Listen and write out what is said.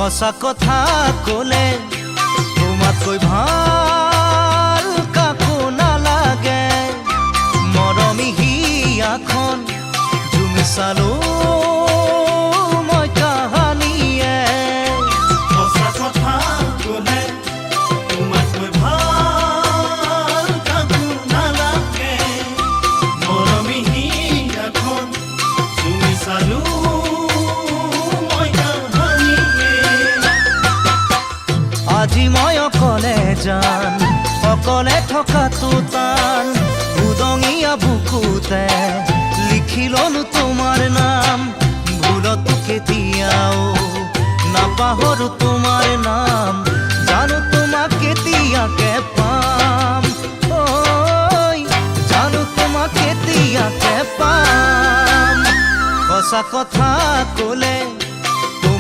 সঁচা কথা ক'লে তোমাতকৈ ভাল কাকো নালাগে। মৰমী হিয়াখন জুমি চালো মই কাহানিয়ে। সঁচা কথা ক'লে তোমাতকৈ ভাল কাকো নালাগে। মৰমী হিয়াখন জুমি চালো আজি মই অকলে যান, অকলে থকাটো টান। উদঙীয়া বুকুতে লিখি ললো তোমাৰ নাম। ভুলতো কেতিয়াও নাপাহৰো তোমাৰ নাম। জানো তোমাক কেতিয়াকে পাম, ঐ জানো তোমাক কেতিয়াকে পাম। সঁচা কথা ক'লে